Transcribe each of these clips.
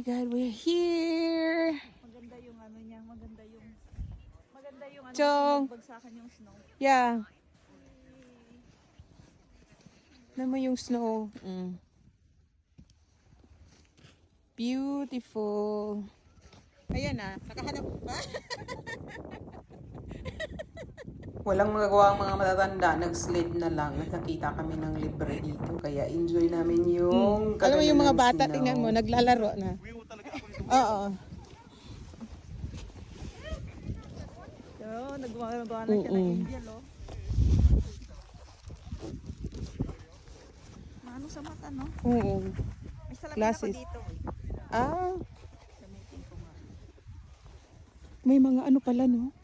God, we're here. Maganda yung ano niya, maganda yung ano, Chong. bagsakan yung snow. Yeah. Naman yung snow. Beautiful. Ayan na, nakahanap pa. Walang magagawa ang mga matatanda, nag-sled na lang. Nakakita kami ng libre dito, kaya enjoy namin yung Alam mo yung mga kaganda ng bata, snow. tingnan mo, naglalaro na. Oo. So, nagmagawa na siya ng angel, oh. Ano sa mata, no? Oo. May salamin ako Glasses. dito. Ah, Gamitin ko nga. may mga ano pala, no?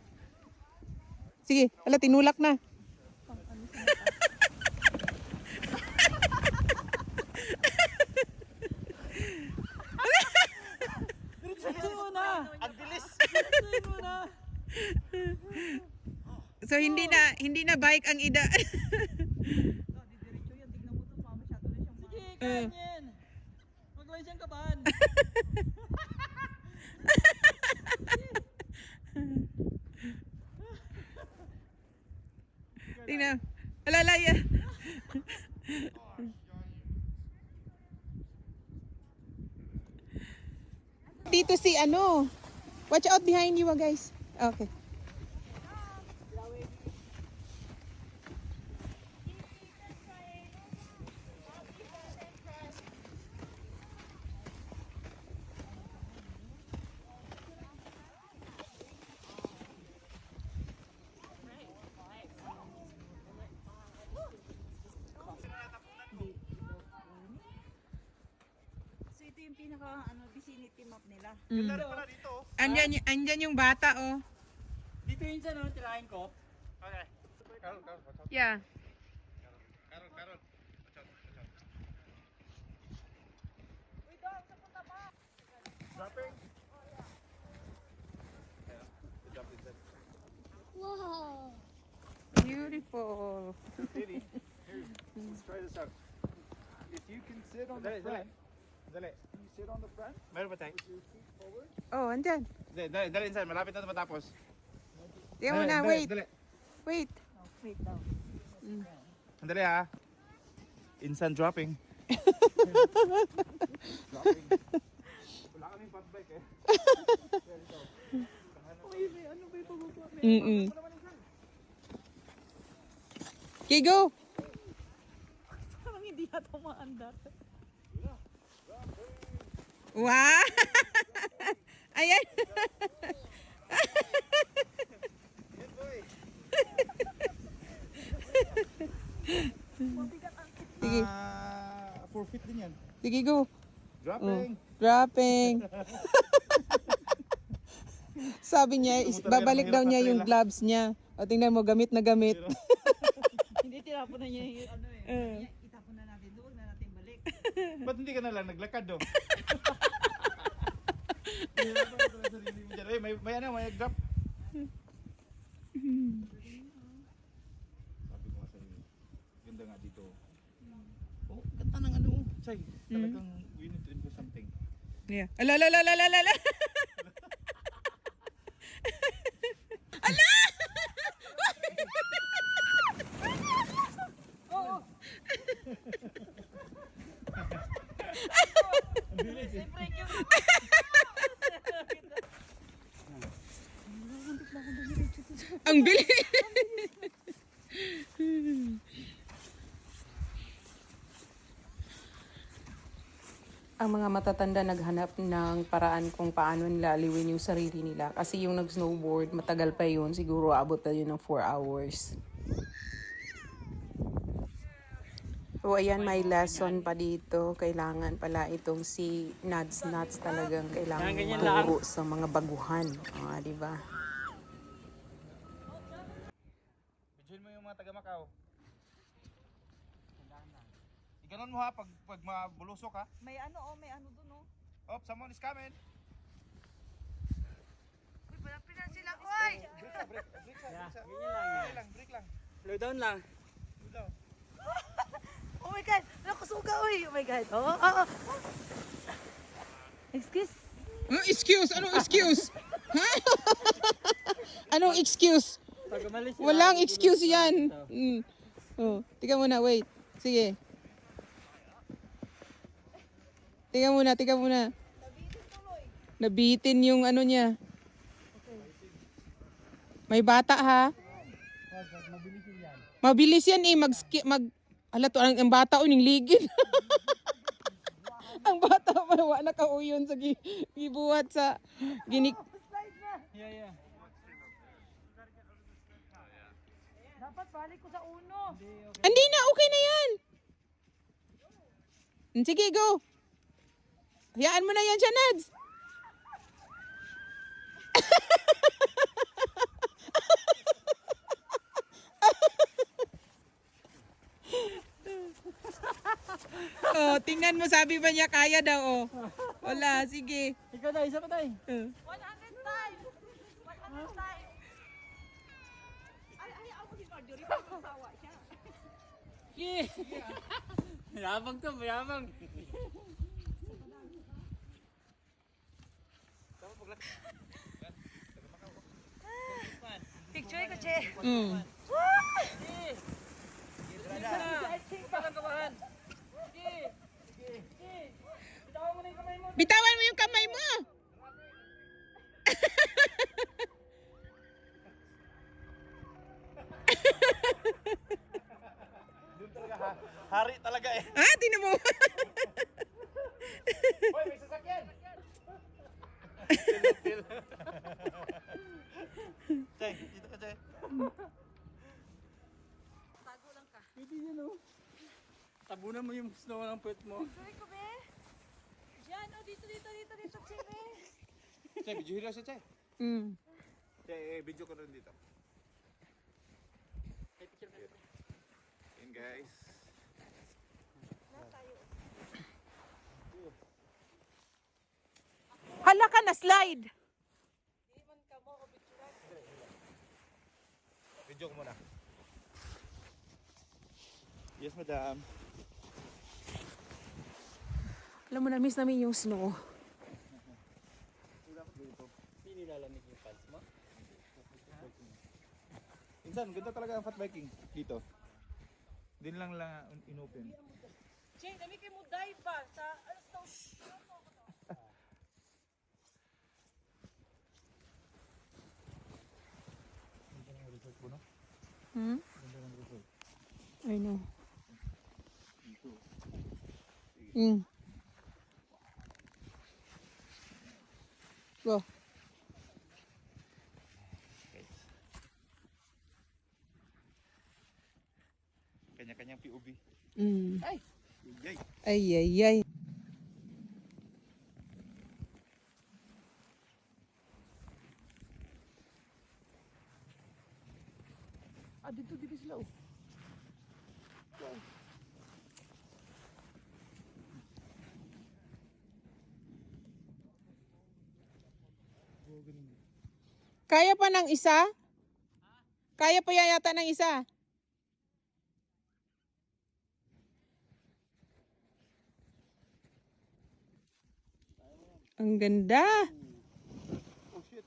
Sige, hala, tinulak na. Pang ano sa mata. Diretso mo na! Ang bilis! Diretso mo na! So, hindi na bike ang ida. Diretso yan. Tignan mo ito. Masyado na siyang sige, kanyan! Huwag lang siyang kabahan. Tingnan. Alalaya. Dito si ano. Watch out behind you, guys. Okay. So ito yung pinaka vicinity map nila. Andyan yung bata, oh. Dito yun siya, no? Tirahin ko. Okay. Yeah. Karol. Dropping. Beautiful. Didi, here, let's try this out. If you can sit on the front, Dali. can you sit on the front? Meron ba tayo? With your feet forward? Oh, andyan. Dali insan. Malapit na ito matapos. Tingnan mo na, Dali, wait. Dali. Wait. Oh, wait daw. Dali ha. Insan dropping. Dropping. Wala kaming fat bike eh. Uy, may ano ba yung pababa? Okay, go. Parang hindi yata maandar. Wow. Ayan. Sige. 4 feet din yan. Sige, go. Dropping. Dropping. Sabi niya, babalik daw niya yung gloves niya. O tingnan mo, gamit na gamit. Hindi tinapon na niya yung ano eh. Itapon na natin. Huwag na natin balik. Ba't hindi ka na lang naglakad do? May ano, may drop. Sabi ko nga sa inyo, ganda nga dito. Oh, ganda ng ano. Say, talagang we need to invest something. Yeah. Ala. Ang bilis. Ang mga matatanda naghanap ng paraan kung paano nila aliwin yung sarili nila. Kasi yung nag-snowboard, matagal pa yun. Siguro abot na yun ng 4 hours. So ayan, may lesson pa dito. Kailangan pala itong si Nuts talagang kailangan maturo sa mga baguhan. Di ba? Bidyoin mo yung mga taga Macau. Iganon mo ha, pag mabulusok ha. May ano dun oh. Oh, someone is coming. Uy, malapit na sila. Uy! Break lang. Slow down lang. Oh my God! Nakasuga, uy! Oh my God! Oh. Excuse? Anong excuse? Anong excuse? Ha? Anong excuse? Walang excuse yan. Oh, tiga muna, wait. Sige. Tiga muna. Nabitin yung ano niya. May bata ha? Mabilis yan eh. Ala to, ang bata o ning ligid. Ang bata malawa na kauyon sa gibuhat sa ginik. Yeah. Dapat balik ko sa uno. Hindi na, okay na yan. Sige, go. Hayaan mo na yan siya, Nads. Oh, tingnan mo, sabi ba niya kaya daw, oh. Wala, sige. Ikaw tayo, isa pa tayo. 100 times! 100 times! Ay, ako si Marjorie. Pagkasawa siya. Mayabang to, mayabang. Picture ko, Che. Mm. Bitawan mo yung kamay mo. Doon talaga hari talaga eh. Ah, tinan mo. Hoy, may sasakyan. Chay, dito ka, Chay. Tago lang ka. Pwede yun, oh. Tabunan mo yung snow ng puwet mo. Picture ko, be. Diyan, oh, dito, Che, be. Chay, videohin lang siya, Chay. Mm. Chay, video ko rin dito. Yun, guys. Hala ka na slide. Video ko muna. Yes, madam. Alam mo na, miss namin yung snow. Pinilalamig yung pants mo? Insan, ganda talaga ang fat biking dito. Din lang inopen. Che, dami kayo mo dive ba? Sa, ano, Hmm? I know. Mm. Go. Kanya-kanyang POV. Mm. Yay! Ay. Ah, dito sila, oh. Kaya pa ng isa? Kaya pa yata ng isa? Ang ganda. Oh, shit.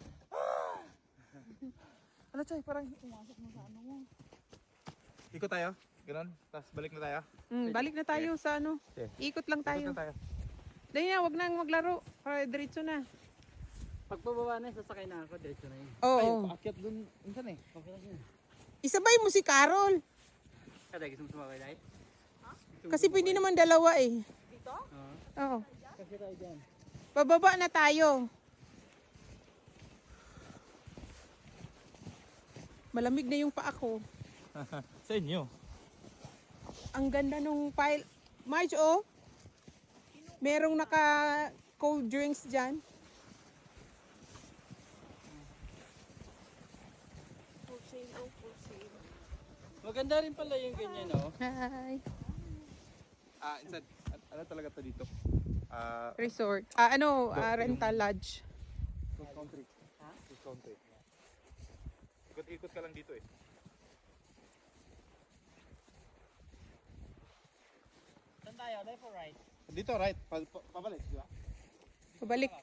Ano, Chay? Parang umasok mo sa ano mo. Ikot tayo? Ganon? Tapos balik na tayo? Balik na tayo sa ano. Okay. Ikot lang Ikot tayo. na tayo. Dahil na, wag nang maglaro. Para diretso na. Pagpababa na, sasakay na ako, diretso na yun. Oo. Ay, paakyat dun. Insan eh. Okay lang yun. Isabay mo si Carol. Kada, gusto mo sumakay dahil? Kasi pwede naman dalawa eh. dito? Oo. Kasi tayo dyan. Bababa na tayo. Malamig na yung paa ko. Sa inyo. Ang ganda nung pile. Marge, oh. Merong naka cold drinks dyan. Maganda rin pala yung ganyan, no? Hi. Insan, ano talaga to dito? Resort. Rental lodge. Cross country. Cross country. Ikot-ikot ka lang dito eh. Saan tayo? Left or right? Dito, right? Pabalik, di ba? Pabalik.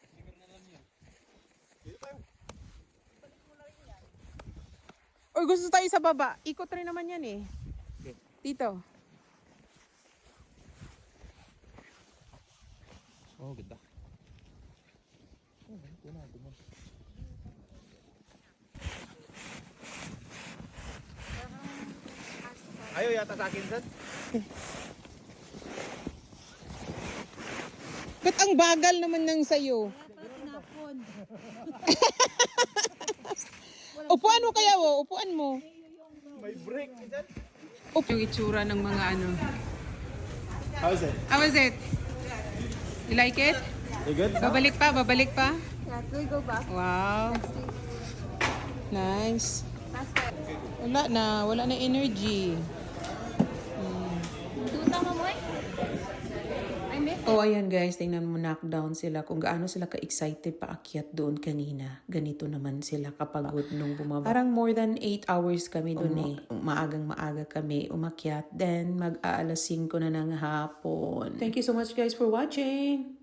Or gusto tayo sa baba. Ikot rin naman yan eh. Dito. Oh, ganda. Ayaw yata sa akin, San? Ba't ang bagal naman ng sayo? Upuan mo kaya wo? Upuan mo. May break, San? Yung itsura ng mga ano. How is it? How was it? You like it? You good? Babalik pa? Babalik pa? Yeah, we go back. Wow. Nice. Wala na energy. Oh, ayan guys, tingnan mo, knockdown sila. Kung gaano sila ka-excited paakyat doon kanina. Ganito naman sila kapagod nung bumaba. Parang more than 8 hours kami doon eh. Maagang maaga kami umakyat. Then, mag-aalas 5 na ng hapon. Thank you so much guys for watching.